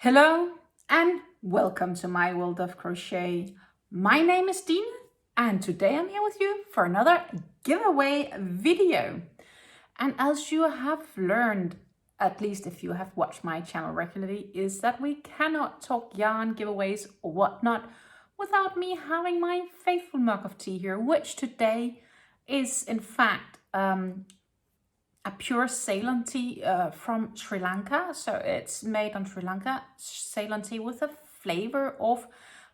Hello and welcome to My World of Crochet. My name is Stenli and today I'm here with you for another giveaway video. And as you have learned, at least if you have watched my channel regularly, is that we cannot talk yarn giveaways or whatnot without me having my faithful mug of tea here, which today is in fact a pure Ceylon tea from Sri Lanka. So it's made on Sri Lanka Ceylon tea with a flavor of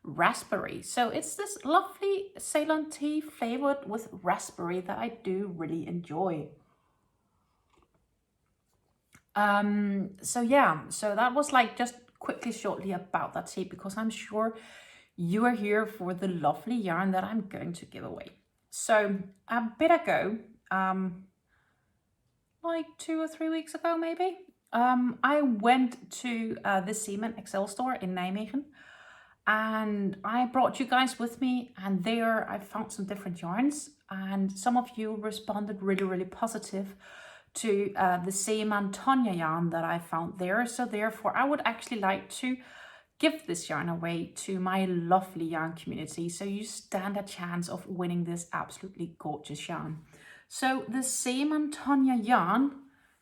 raspberry. So it's this lovely Ceylon tea flavored with raspberry that I do really enjoy. So that was like just quickly shortly about that tea, because I'm sure you are here for the lovely yarn that I'm going to give away. So a bit ago, like 2 or 3 weeks ago maybe, I went to the Seaman XL store in Nijmegen, and I brought you guys with me, and there I found some different yarns, and some of you responded really positive to the Seaman Tonia yarn that I found there. So therefore I would actually like to give this yarn away to my lovely yarn community, so you stand a chance of winning this absolutely gorgeous yarn. So the Seaman Tonia yarn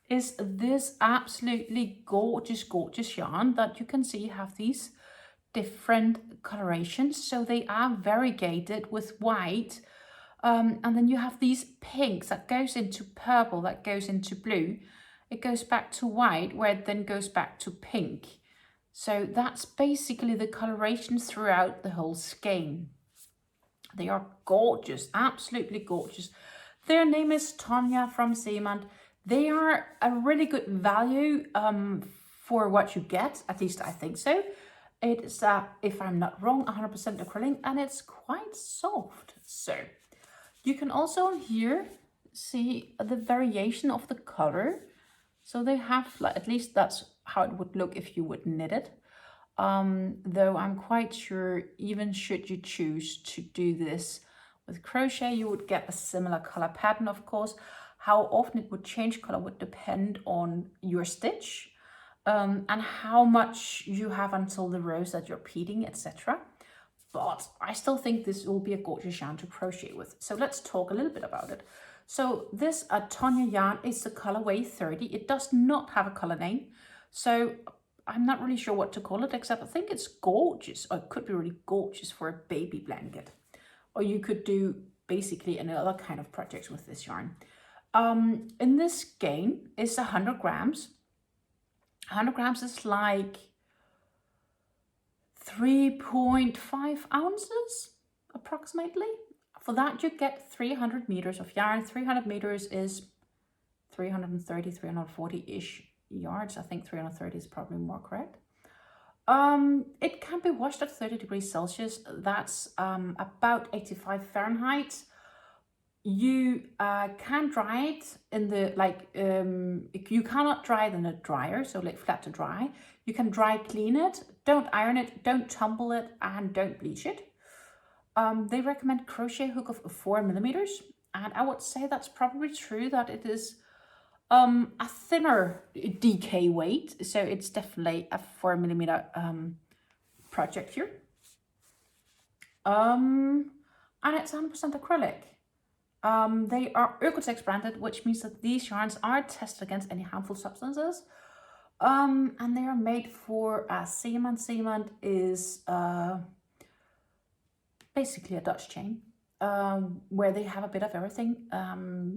is this absolutely gorgeous yarn that you can see have these different colorations. So they are variegated with white, and then you have these pinks that goes into purple, that goes into blue, it goes back to white, where it then goes back to pink. So that's basically the colorations throughout the whole skein. They are gorgeous, absolutely gorgeous. Their name is Tonia from Seaman. They are a really good value for what you get, at least I think so. It's, if I'm not wrong, 100% acrylic, and it's quite soft. So you can also here see the variation of the color. So they have, like, at least that's how it would look if you would knit it. Though I'm quite sure, even should you choose to do this with crochet, you would get a similar color pattern, of course. How often it would change color would depend on your stitch, and how much you have until the rows that you're pleating, etc. But I still think this will be a gorgeous yarn to crochet with. So let's talk a little bit about it. So this Tonia yarn is the colorway 30. It does not have a color name, so I'm not really sure what to call it, except I think it's gorgeous, or it could be really gorgeous for a baby blanket. Or you could do basically another kind of projects with this yarn. In this skein is 100 grams. 100 grams is like 3.5 ounces approximately. For that you get 300 meters of yarn. 300 meters is 330, 340-ish yards. I think 330 is probably more correct. It can be washed at 30 degrees Celsius. That's about 85 Fahrenheit. You can dry it in the, you cannot dry it in a dryer, so like flat to dry. You can dry clean it, don't iron it, don't tumble it, and don't bleach it. They recommend crochet hook of 4 millimeters, and I would say that's probably true, that it is a thinner DK weight, so it's definitely a 4 millimeter project here. And it's 100% acrylic. They are Oeko-Tex branded, which means that these yarns are tested against any harmful substances. And they are made for Seaman. Seaman is basically a Dutch chain, where they have a bit of everything.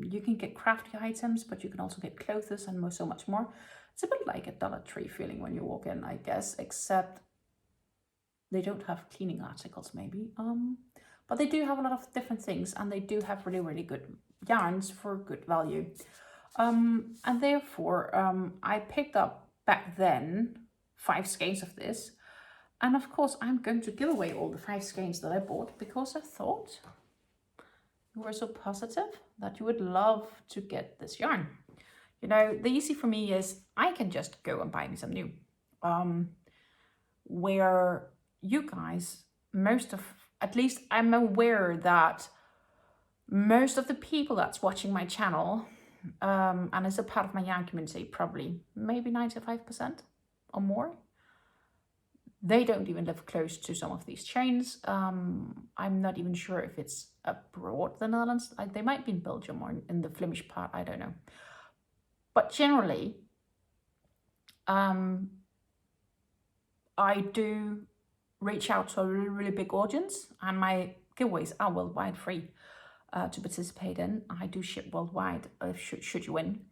You can get crafty items, but you can also get clothes and so much more. It's a bit like a Dollar Tree feeling when you walk in, I guess, except they don't have cleaning articles maybe. But they do have a lot of different things, and they do have really good yarns for good value. And therefore, I picked up back then 5 skeins of this. And of course, I'm going to give away all the 5 skeins that I bought, because I thought you were so positive that you would love to get this yarn. You know, the easy for me is I can just go and buy me some new. Where you guys, at least I'm aware that most of the people that's watching my channel, and is a part of my yarn community, probably maybe 95% or more, They don't even live close to some of these chains. I'm not even sure if it's abroad the Netherlands. They might be in Belgium or in the Flemish part, I don't know. But generally, I do reach out to a really, really big audience, and my giveaways are worldwide free to participate in. I do ship worldwide should you win.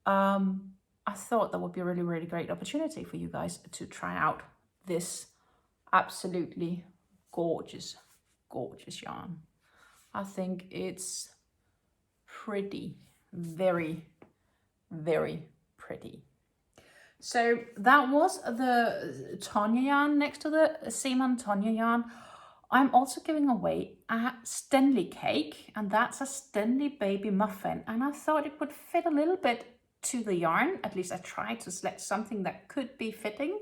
I thought that would be a really, really great opportunity for you guys to try out this absolutely gorgeous, gorgeous yarn. I think it's pretty, very, very pretty. So that was the Tonia yarn next to the Seaman Tonia yarn. I'm also giving away a Stenli cake, and that's a Stenli baby muffin. And I thought it would fit a little bit to the yarn. At least I tried to select something that could be fitting.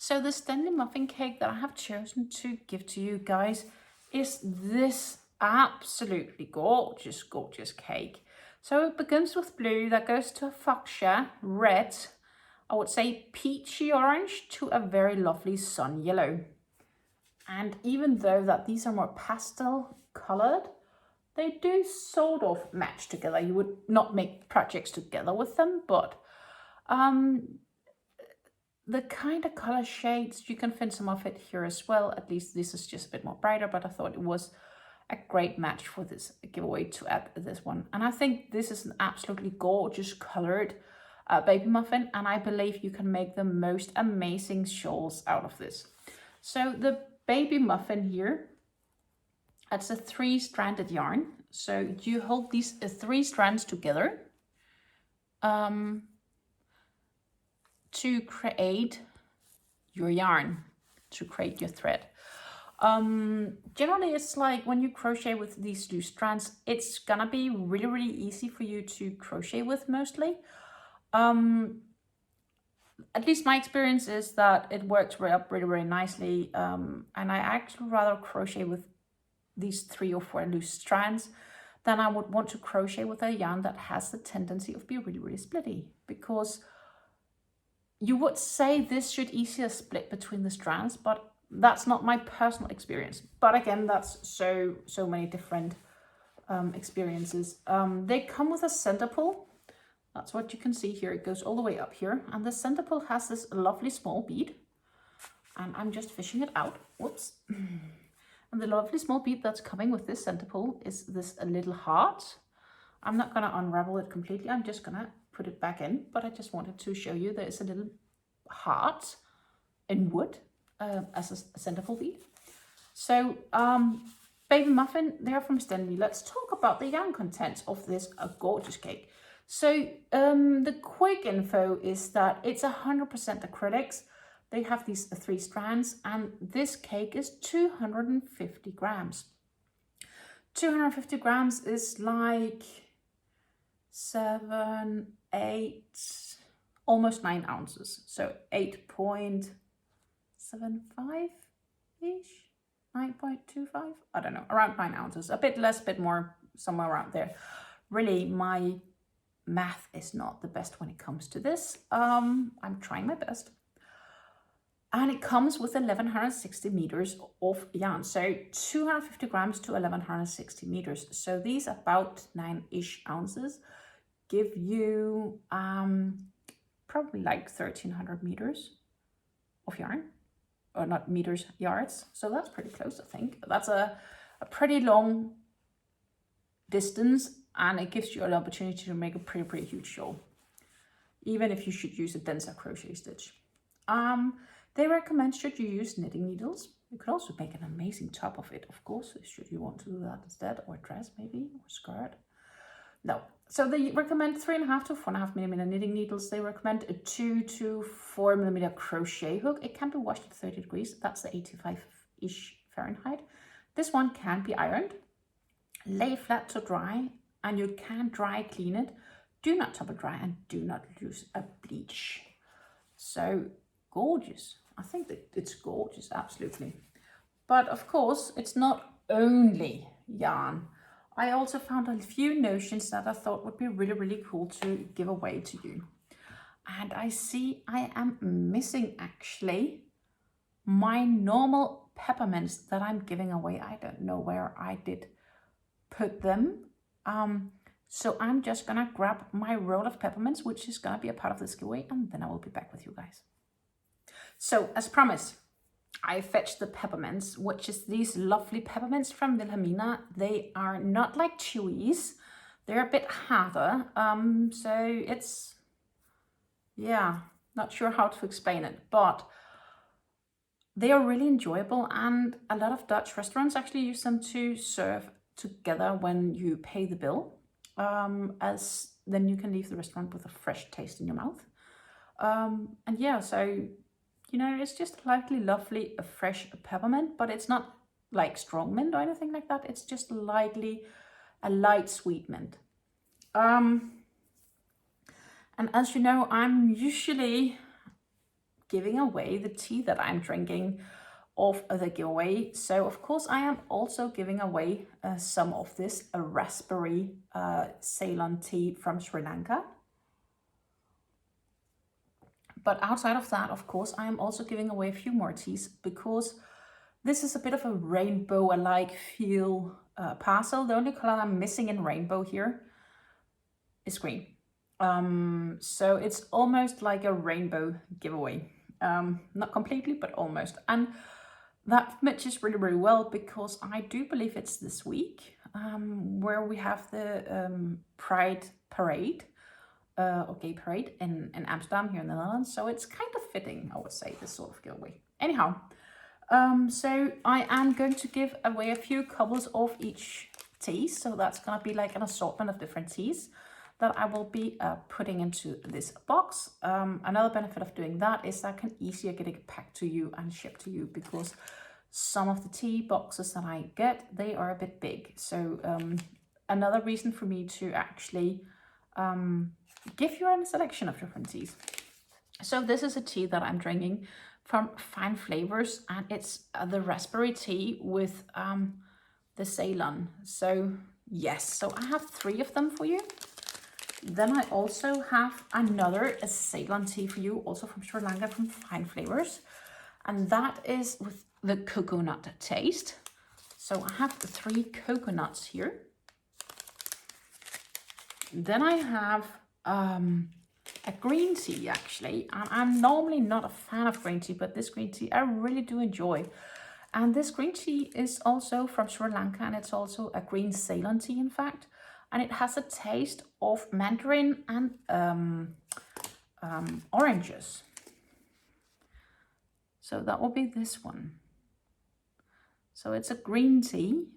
So the Stenli muffin cake that I have chosen to give to you guys is this absolutely gorgeous, gorgeous cake. So it begins with blue, that goes to a fuchsia, red, I would say peachy orange, to a very lovely sun yellow. And even though that these are more pastel colored, they do sort of match together. You would not make projects together with them, but the kind of color shades, you can find some of it here as well. At least this is just a bit more brighter, but I thought it was a great match for this giveaway to add this one. And I think this is an absolutely gorgeous colored baby muffin, and I believe you can make the most amazing shawls out of this. So the baby muffin here, it's a 3-stranded yarn. So you hold these 3 strands together to create your yarn, to create your thread. Generally, it's like when you crochet with these 2 strands, it's gonna be really, really easy for you to crochet with mostly. At least my experience is that it works up really, really nicely. And I actually rather crochet with these 3 or 4 loose strands than I would want to crochet with a yarn that has the tendency of being really, really splitty, because you would say this should easier split between the strands, but that's not my personal experience. But again, that's so many different experiences. They come with a center pull. That's what you can see here. It goes all the way up here, and the center pull has this lovely small bead, and I'm just fishing it out. Whoops. And the lovely small bead that's coming with this center pull is this little heart. I'm not going to unravel it completely. I'm just going to put it back in, but I just wanted to show you there is a little heart in wood as a center pull bead. So baby muffin, they're from Stenli. Let's talk about the yarn contents of this gorgeous cake. So the quick info is that it's 100% acrylics. They have these 3 strands, and this cake is 250 grams. 250 grams is like 7, 8, almost 9 ounces. So 8.75-ish, 9.25, I don't know, around 9 ounces, a bit less, a bit more, somewhere around there. Really, my math is not the best when it comes to this. I'm trying my best. And it comes with 1160 meters of yarn. So 250 grams to 1160 meters. So these about 9-ish ounces give you probably like 1300 meters of yarn, or not meters, yards. So that's pretty close, I think. That's a pretty long distance, and it gives you an opportunity to make a pretty huge shawl, even if you should use a denser crochet stitch. They recommend, should you use knitting needles, you could also make an amazing top of it, of course, should you want to do that instead, or a dress maybe, or skirt. No, so they recommend 3.5 to 4.5 millimeter knitting needles. They recommend a 2 to 4 millimeter crochet hook. It can be washed at 30 degrees. That's the 85-ish Fahrenheit. This one can be ironed, lay flat to dry, and you can dry clean it. Do not top it dry, and do not use a bleach. So gorgeous. I think that it's gorgeous, absolutely. But of course, it's not only yarn. I also found a few notions that I thought would be really cool to give away to you. And I see I am missing actually my normal peppermints that I'm giving away. I don't know where I did put them. So I'm just gonna grab my roll of peppermints, which is gonna be a part of this giveaway, and then I will be back with you guys. So as promised, I fetched the peppermints, which is these lovely peppermints from Wilhelmina. They are not like chewies. They're a bit harder. So it's, yeah, not sure how to explain it, but they are really enjoyable, and a lot of Dutch restaurants actually use them to serve together when you pay the bill, as then you can leave the restaurant with a fresh taste in your mouth. And yeah, so, you know, it's just lovely, a fresh peppermint, but it's not like strong mint or anything like that. It's just lightly a light sweet mint. And as you know, I'm usually giving away the tea that I'm drinking of the giveaway. So of course I am also giving away some of this raspberry Ceylon tea from Sri Lanka. But outside of that, of course, I am also giving away a few more teas, because this is a bit of a rainbow-alike feel parcel. The only color I'm missing in rainbow here is green. So it's almost like a rainbow giveaway. Not completely, but almost. And that matches really, really well, because I do believe it's this week where we have the Pride Parade. Or gay parade in Amsterdam here in the Netherlands. So it's kind of fitting, I would say, this sort of giveaway. Anyhow, so I am going to give away a few couples of each tea. So that's going to be like an assortment of different teas that I will be putting into this box. Another benefit of doing that is that I can easier get it packed to you and shipped to you, because some of the tea boxes that I get, they are a bit big. So another reason for me to actually give you a selection of different teas. So this is a tea that I'm drinking from Fine Flavors, and it's the raspberry tea with the Ceylon. So yes, so I have 3 of them for you. Then I also have another Ceylon tea for you, also from Sri Lanka, from Fine Flavors, and that is with the coconut taste. So I have 3 coconuts here. Then I have a green tea, actually, and I'm normally not a fan of green tea, but this green tea I really do enjoy. And this green tea is also from Sri Lanka, and it's also a green Ceylon tea, in fact, and it has a taste of mandarin and oranges. So that will be this one. So it's a green tea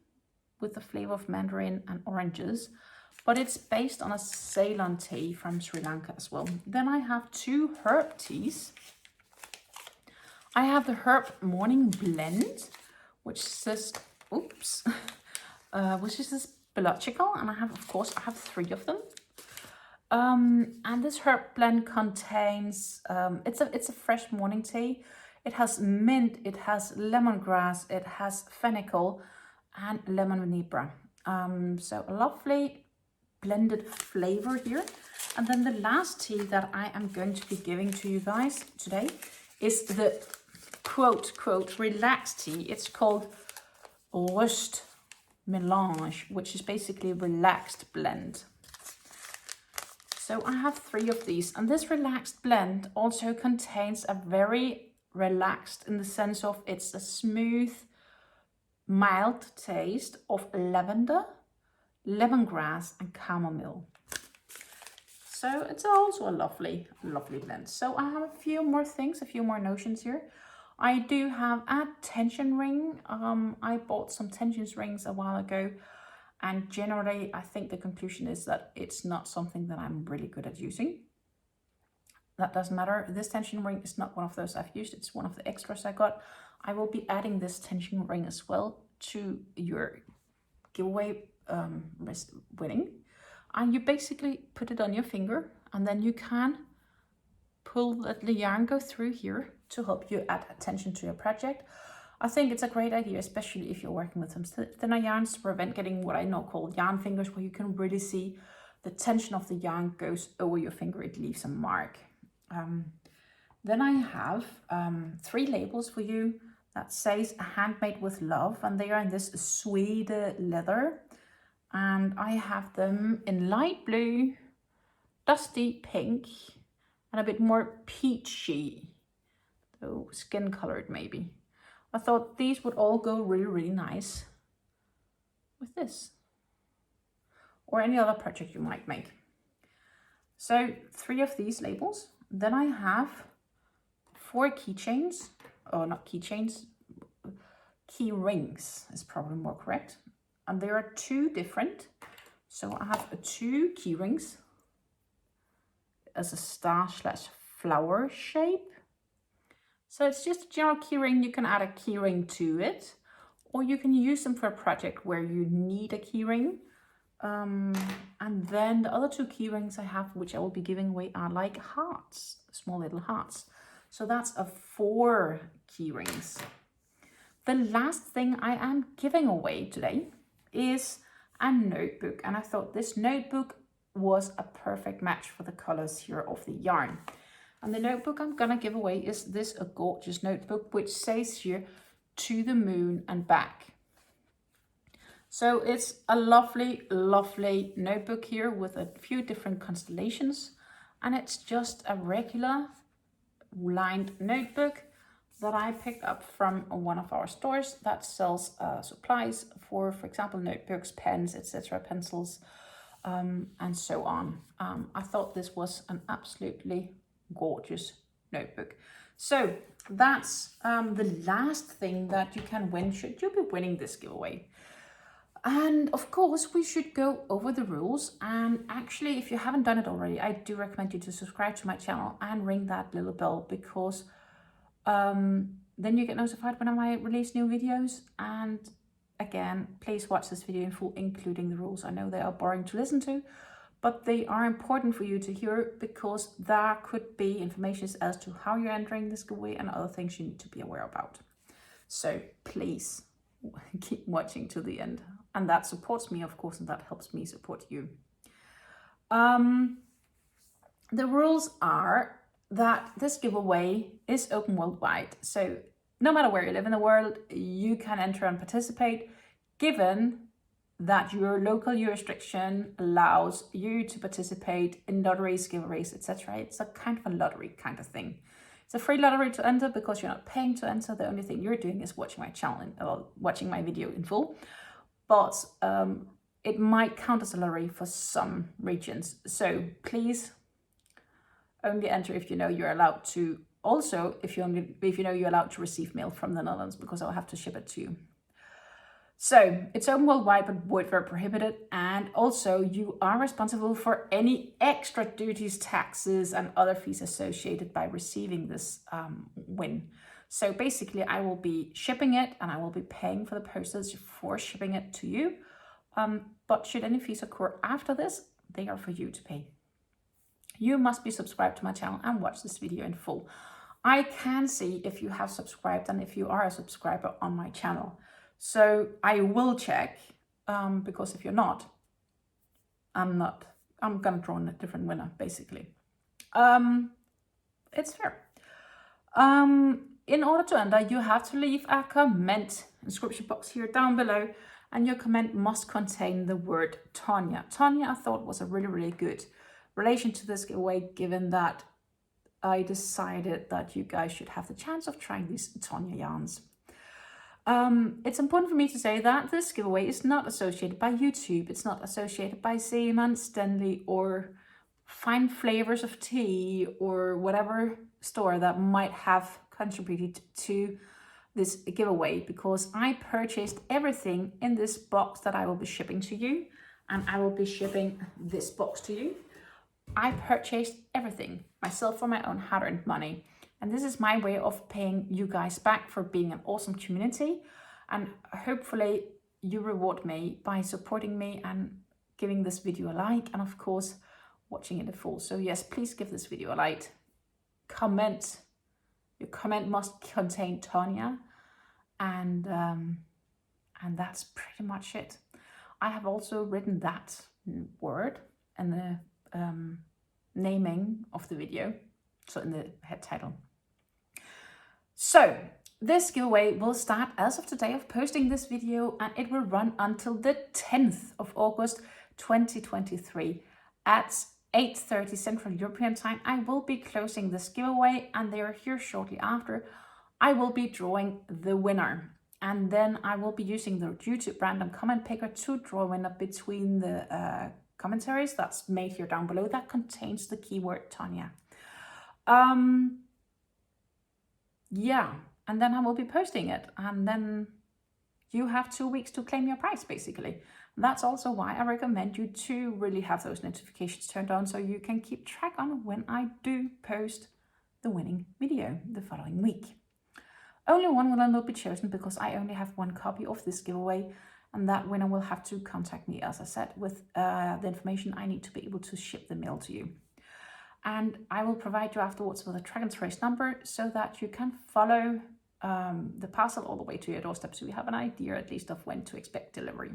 with the flavor of mandarin and oranges, but it's based on a Ceylon tea from Sri Lanka as well. Then I have 2 herb teas. I have the Herb Morning Blend, which says, which is this biological, and I have 3 of them. And this herb blend contains, it's a fresh morning tea. It has mint, it has lemongrass, it has fennel, and lemon vinaigrette. So a lovely blended flavor here. And then the last tea that I am going to be giving to you guys today is the quote relaxed tea. It's called Rust Melange, which is basically a relaxed blend. So I have 3 of these, and this relaxed blend also contains a very relaxed, in the sense of it's a smooth, mild taste of lavender, lemongrass and chamomile. So it's also a lovely blend. So I have a few more things, a few more notions here. I do have a tension ring. I bought some tension rings a while ago, and generally I think the conclusion is that it's not something that I'm really good at using. That doesn't matter. This tension ring is not one of those I've used. It's one of the extras I got. I will be adding this tension ring as well to your giveaway winning, and you basically put it on your finger, and then you can pull the yarn go through here to help you add attention to your project. I think it's a great idea, especially if you're working with some thinner yarns, to prevent getting what I know called yarn fingers, where you can really see the tension of the yarn goes over your finger. It leaves a mark. Then I have 3 labels for you that says handmade with love, and they are in this suede leather. And I have them in light blue, dusty pink, and a bit more peachy, so skin colored maybe. I thought these would all go really, really nice with this, or any other project you might make. So 3 of these labels. Then I have 4 keychains, or not keychains, key rings is probably more correct. And there are 2 different. So I have 2 key rings as a star/flower shape. So it's just a general key ring. You can add a key ring to it, or you can use them for a project where you need a key ring. And then the other 2 key rings I have, which I will be giving away, are like hearts, small little hearts. So that's 4 key rings. The last thing I am giving away today is a notebook. And I thought this notebook was a perfect match for the colors here of the yarn. And the notebook I'm gonna give away is this gorgeous notebook, which says here, to the moon and back. So it's a lovely, lovely notebook here with a few different constellations. And it's just a regular lined notebook that I picked up from one of our stores that sells supplies for example, notebooks, pens, etc., pencils, and so on. I thought this was an absolutely gorgeous notebook. So that's the last thing that you can win should you be winning this giveaway. And of course, we should go over the rules. And actually, if you haven't done it already, I do recommend you to subscribe to my channel and ring that little bell, because then you get notified when I release new videos. And again, please watch this video in full, including the rules. I know they are boring to listen to, but they are important for you to hear, because there could be information as to how you're entering this giveaway and other things you need to be aware about. So please keep watching to the end. And that supports me, of course, and that helps me support you. The rules are that this giveaway is open worldwide. So no matter where you live in the world, you can enter and participate, given that your local jurisdiction allows you to participate in lotteries, giveaways, etc. It's a kind of a lottery kind of thing. It's a free lottery to enter because you're not paying to enter. The only thing you're doing is watching my channel or watching my video in full. But it might count as a lottery for some regions. So please only enter if you know you're allowed to. Also, if you know you're allowed to receive mail from the Netherlands, because I'll have to ship it to you. So it's open worldwide, but word for prohibited. And also you are responsible for any extra duties, taxes, and other fees associated by receiving this win. So basically I will be shipping it and I will be paying for the postage for shipping it to you. But should any fees occur after this, they are for you to pay. You must be subscribed to my channel and watch this video in full. I can see if you have subscribed and if you are a subscriber on my channel. So I will check, because if you're not, I'm gonna draw a different winner, basically. It's fair. In order to enter, you have to leave a comment description box here down below, and your comment must contain the word Tonia. Tonia, I thought, was a really, really good relation to this giveaway, given that I decided that you guys should have the chance of trying these Tonia yarns. It's important for me to say that this giveaway is not associated by YouTube. It's not associated by Seaman, Stenli, or Fine Flavors of Tea, or whatever store that might have contributed to this giveaway, because I purchased everything in this box that I will be shipping to you, and I will be shipping this box to you. I purchased everything myself for my own hard-earned money, and this is my way of paying you guys back for being an awesome community, and hopefully you reward me by supporting me and giving this video a like, and of course watching it in full. So yes, please give this video a like, comment. Your comment must contain Tonia, and that's pretty much it. I have also written that word in the naming of the video, so in the head title. So this giveaway will start as of today of posting this video, and it will run until the 10th of August 2023 at 8:30 Central European Time. I will be closing this giveaway, and they are here shortly after. I will be drawing the winner, and then I will be using the YouTube random comment picker to draw a winner between the commentaries that's made here down below that contains the keyword Tonia. Yeah, and then I will be posting it, and then you have 2 weeks to claim your prize, basically. That's also why I recommend you to really have those notifications turned on so you can keep track on when I do post the winning video the following week. Only one winner will be chosen because I only have one copy of this giveaway, and that winner will have to contact me, as I said, with the information I need to be able to ship the mail to you. And I will provide you afterwards with a track and trace number so that you can follow the parcel all the way to your doorstep, so you have an idea at least of when to expect delivery.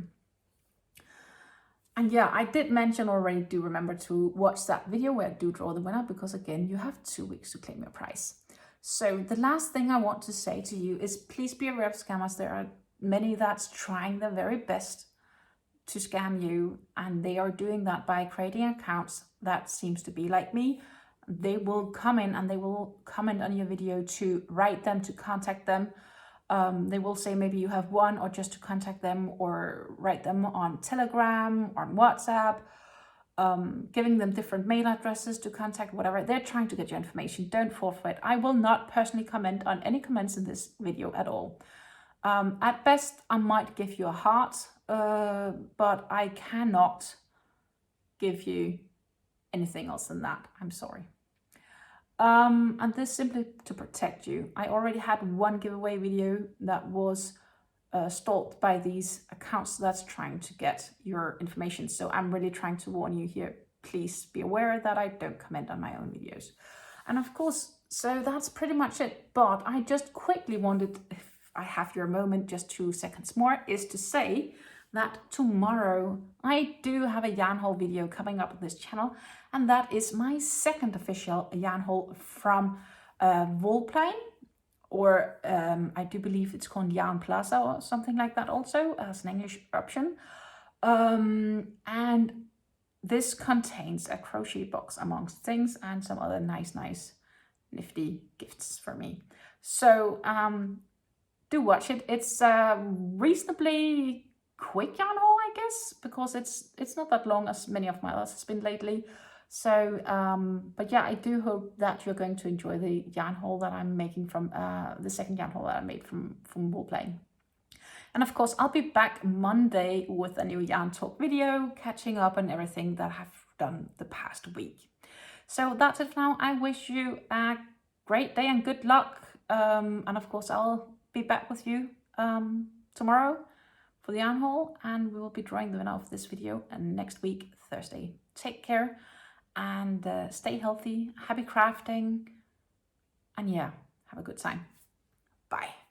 And yeah, I did mention already, do remember to watch that video where I do draw the winner, because again, you have 2 weeks to claim your prize. So the last thing I want to say to you is please be aware of scammers. There are many that's trying their very best to scam you, and they are doing that by creating accounts that seems to be like me. They will come in and they will comment on your video to write them, to contact them. They will say maybe you have one, or just to contact them, or write them on Telegram or on WhatsApp, giving them different mail addresses to contact, whatever. They're trying to get your information. Don't fall for it. I will not personally comment on any comments in this video at all. At best, I might give you a heart, but I cannot give you anything else than that. I'm sorry. And this simply to protect you. I already had one giveaway video that was stalked by these accounts that's trying to get your information. So I'm really trying to warn you here. Please be aware that I don't comment on my own videos. And of course, so that's pretty much it. But I just quickly wanted, if I have your moment, just 2 seconds more, is to say that tomorrow I do have a yarn haul video coming up on this channel, and that is my second official yarn haul from Woolplane, or I do believe it's called Yarn Plaza or something like that also, as an English option. And this contains a crochet box amongst things and some other nice nifty gifts for me. So do watch it. It's a reasonably quick yarn haul, I guess, because it's not that long as many of my others has been lately. So but yeah, I do hope that you're going to enjoy the yarn haul that I'm making from the second yarn haul that I made from Woolplane. And of course, I'll be back Monday with a new yarn talk video, catching up on everything that I've done the past week. So that's it for now. I wish you a great day and good luck. And of course, I'll be back with you tomorrow for the yarn haul, and we will be drawing the winner of this video next week, Thursday. Take care and stay healthy, happy crafting, and yeah, have a good time. Bye.